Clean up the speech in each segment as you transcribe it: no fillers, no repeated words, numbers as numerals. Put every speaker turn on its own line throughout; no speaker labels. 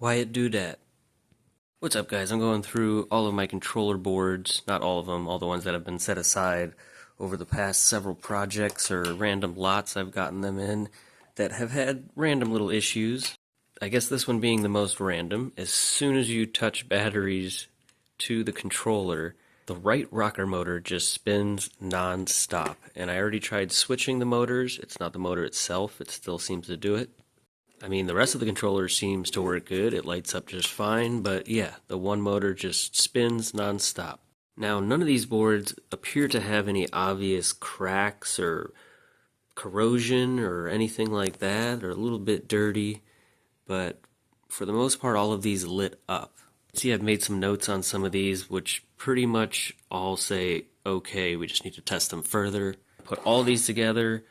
Wyatt do that. What's up, guys? I'm going through all of my controller boards, not all of them, all the ones that have been set aside over the past several projects or random lots I've gotten them in that have had random little issues. I guess this one being the most random. As soon as you touch batteries to the controller, the right rocker motor just spins non-stop. And I already tried switching the motors. It's not the motor itself, it still seems to do it. I mean, the rest of the controller seems to work good. It lights up just fine, but yeah, the one motor just spins nonstop. Now, none of these boards appear to have any obvious cracks or corrosion or anything like that. They're a little bit dirty, but for the most part, all of these lit up. See, I've made some notes on some of these, which pretty much all say, okay, we just need to test them further. Put all these together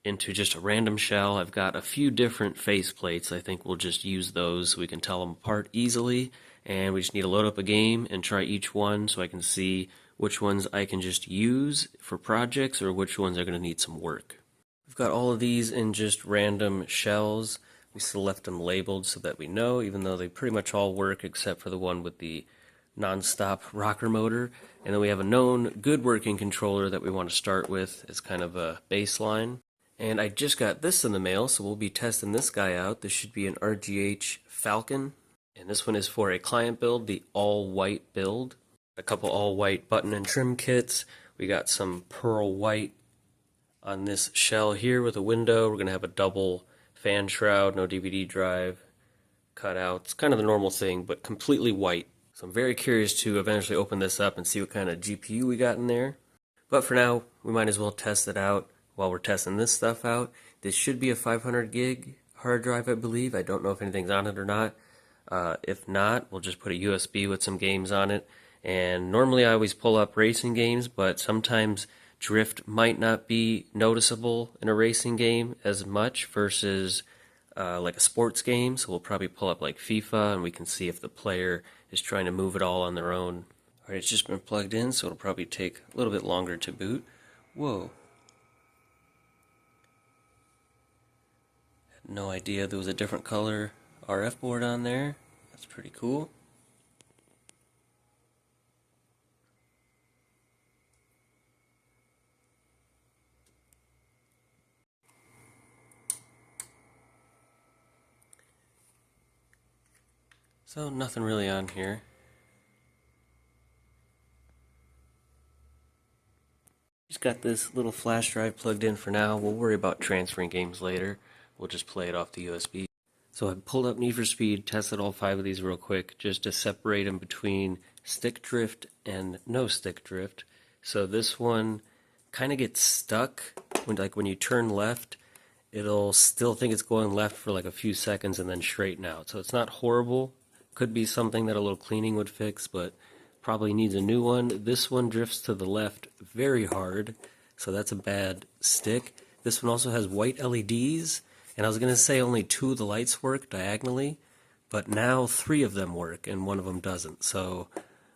into just a random shell. I've got a few different face plates. I think we'll just use those so we can tell them apart easily. And we just need to load up a game and try each one so I can see which ones I can just use for projects or which ones are going to need some work. I've got all of these in just random shells. We still left them labeled so that we know, even though they pretty much all work except for the one with the non-stop rocker motor. And then we have a known good working controller that we want to start with as kind of a baseline. And I just got this in the mail, so we'll be testing this guy out. This should be an RGH Falcon. And this one is for a client build, the all-white build. A couple all-white button and trim kits. We got some pearl white on this shell here with a window. We're going to have a double fan shroud, no DVD drive, cutouts. Kind of the normal thing, but completely white. So I'm very curious to eventually open this up and see what kind of GPU we got in there. But for now, we might as well test it out. While we're testing this stuff out, this should be a 500 gig hard drive, I believe. I don't know if anything's on it or not. If not, we'll just put a USB with some games on it. And normally I always pull up racing games, but sometimes drift might not be noticeable in a racing game as much versus like a sports game. So we'll probably pull up like FIFA and we can see if the player is trying to move it all on their own. Alright, it's just been plugged in, so it'll probably take a little bit longer to boot. Whoa. No idea there was a different color RF board on there. That's pretty cool. So nothing really on here. Just got this little flash drive plugged in for now. We'll worry about transferring games later. We'll just play it off the USB. So I pulled up Need for Speed, tested all 5 of these real quick, just to separate them between stick drift and no stick drift. So this one kind of gets stuck when you turn left. It'll still think it's going left for like a few seconds and then straighten out. So it's not horrible. Could be something that a little cleaning would fix, but probably needs a new one. This one drifts to the left very hard, so that's a bad stick. This one also has white LEDs. And I was going to say only 2 of the lights work diagonally, but now 3 of them work and 1 of them doesn't. So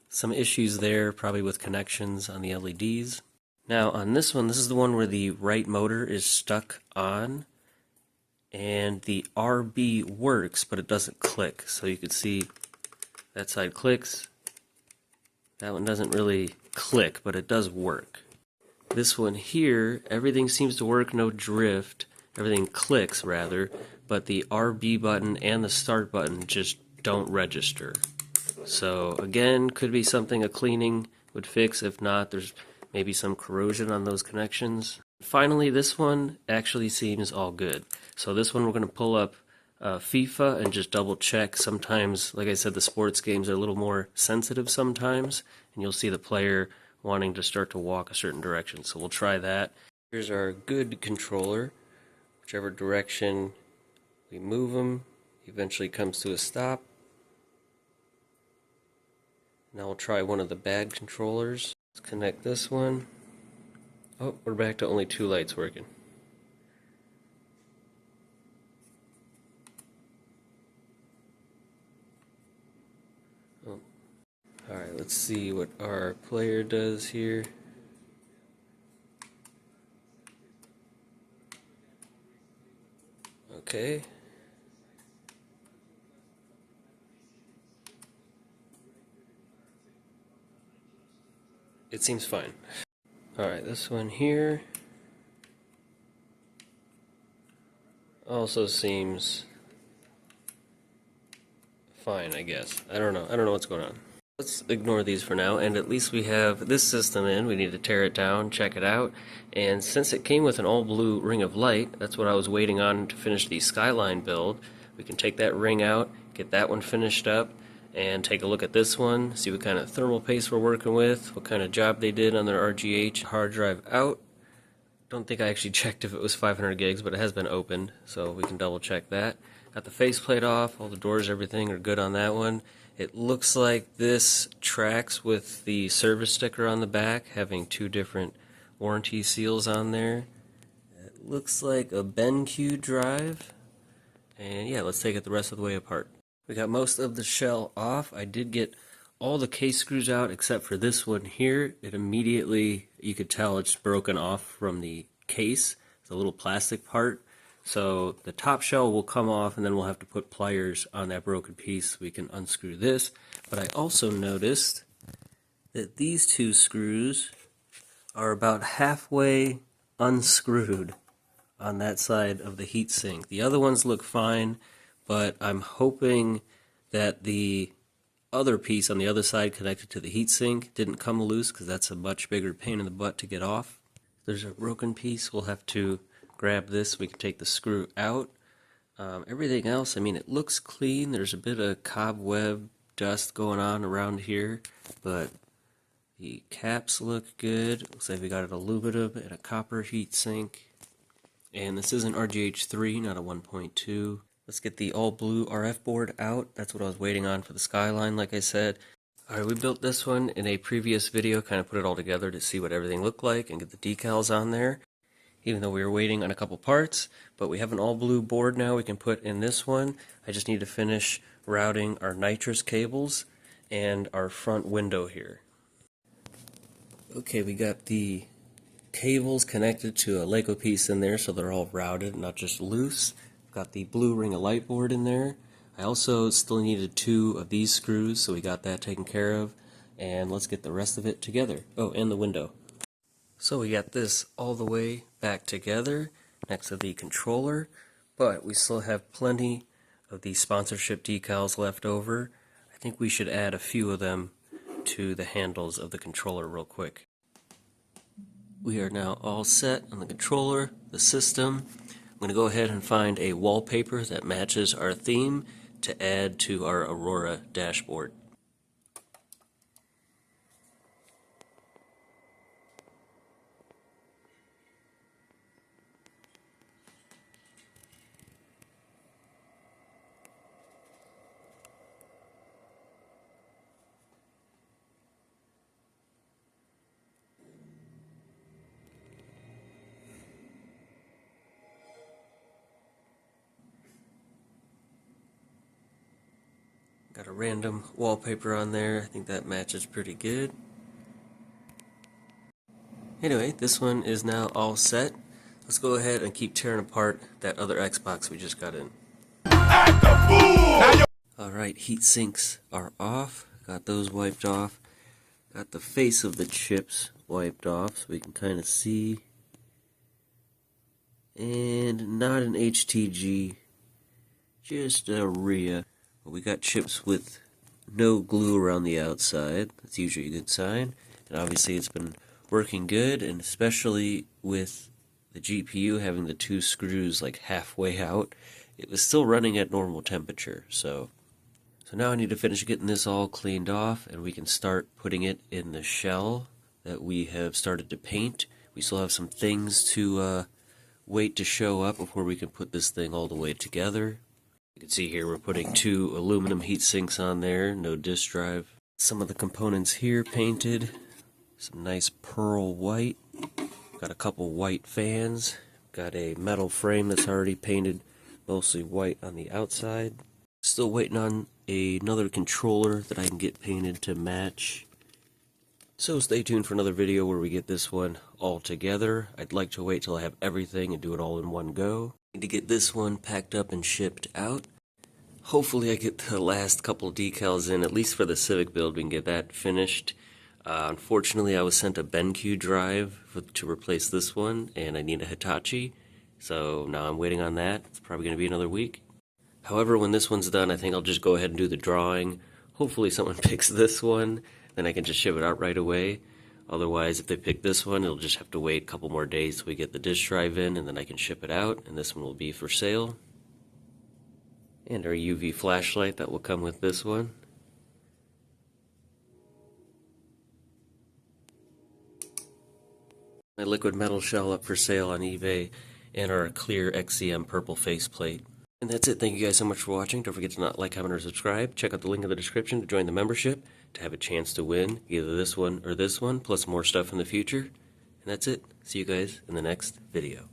some issues there, probably with connections on the LEDs. Now on this one, this is the one where the right motor is stuck on and the RB works, but it doesn't click. So you can see that side clicks. That one doesn't really click, but it does work. This one here, everything seems to work, no drift. Everything clicks, rather, but the RB button and the start button just don't register. So, again, could be something a cleaning would fix. If not, there's maybe some corrosion on those connections. Finally, this one actually seems all good. So this one we're going to pull up FIFA and just double check. Sometimes, like I said, the sports games are a little more sensitive sometimes, and you'll see the player wanting to start to walk a certain direction. So we'll try that. Here's our good controller. Whichever direction we move him, he eventually comes to a stop. Now we'll try one of the bad controllers. Let's connect this one. Oh, we're back to only 2 lights working. Oh. Alright, let's see what our player does here. Okay. it seems fine. Alright, this one here also seems fine, I guess. I don't know what's going on. Let's ignore these for now, and at least we have this system in. We need to tear it down, check it out, and since it came with an all blue ring of light, that's what I was waiting on to finish the Skyline build. We can take that ring out, get that one finished up, and take a look at this one, see what kind of thermal paste we're working with, what kind of job they did on their RGH hard drive out. Don't think I actually checked if it was 500 gigs, but it has been opened, so we can double check that. Got the faceplate off, all the doors, everything are good on that one. It looks like this tracks with the service sticker on the back, having two different warranty seals on there. It looks like a BenQ drive. And yeah, let's take it the rest of the way apart. We got most of the shell off. I did get all the case screws out except for this one here. It immediately, you could tell it's broken off from the case. It's a little plastic part. So the top shell will come off, and then we'll have to put pliers on that broken piece so we can unscrew this. But I also noticed that these two screws are about halfway unscrewed on that side of the heatsink. The other ones look fine, but I'm hoping that the other piece on the other side connected to the heatsink didn't come loose, because that's a much bigger pain in the butt to get off. If there's a broken piece, we'll have to grab this, we can take the screw out. Everything else, I mean, it looks clean. There's a bit of cobweb dust going on around here, but the caps look good. Looks like we got an aluminum and a copper heat sink. And this is an RGH3, not a 1.2. Let's get the all blue RF board out. That's what I was waiting on for the Skyline, like I said. Alright, we built this one in a previous video, kind of put it all together to see what everything looked like and get the decals on there. Even though we were waiting on a couple parts, but we have an all blue board now we can put in this one. I just need to finish routing our nitrous cables and our front window here. Okay, we got the cables connected to a Lego piece in there, so they're all routed, not just loose. Got the blue ring of light board in there. I also still needed 2 of these screws, so we got that taken care of. And let's get the rest of it together. Oh, and the window. So we got this all the way back together next to the controller, but we still have plenty of the sponsorship decals left over. I think we should add a few of them to the handles of the controller real quick. We are now all set on the controller, the system. I'm going to go ahead and find a wallpaper that matches our theme to add to our Aurora dashboard. Got a random wallpaper on there. I think that matches pretty good. Anyway, this one is now all set. Let's go ahead and keep tearing apart that other Xbox we just got in. Alright, heat sinks are off. Got those wiped off. Got the face of the chips wiped off so we can kind of see. And not an HTG, just a RIA. We got chips with no glue around the outside. That's usually a good sign. And obviously it's been working good, and especially with the GPU having the 2 screws like halfway out, it was still running at normal temperature. So now I need to finish getting this all cleaned off, and we can start putting it in the shell that we have started to paint. We still have some things to wait to show up before we can put this thing all the way together. You can see here we're putting 2 aluminum heat sinks on there, no disk drive. Some of the components here painted, some nice pearl white. Got a couple white fans. Got a metal frame that's already painted mostly white on the outside. Still waiting on another controller that I can get painted to match. So stay tuned for another video where we get this one all together. I'd like to wait till I have everything and do it all in one go. Need to get this one packed up and shipped out. Hopefully I get the last couple decals in, at least for the Civic build, we can get that finished. Unfortunately, I was sent a BenQ drive to replace this one, and I need a Hitachi, so now I'm waiting on that. It's probably going to be another week. However, when this one's done, I think I'll just go ahead and do the drawing. Hopefully someone picks this one, then I can just ship it out right away. Otherwise, if they pick this one, it'll just have to wait a couple more days till we get the disk drive in, and then I can ship it out, and this one will be for sale. And our UV flashlight that will come with this one. My liquid metal shell up for sale on eBay, and our clear XCM purple faceplate. And that's it. Thank you guys so much for watching. Don't forget to like, comment, or subscribe. Check out the link in the description to join the membership to have a chance to win either this one or this one, plus more stuff in the future. And that's it. See you guys in the next video.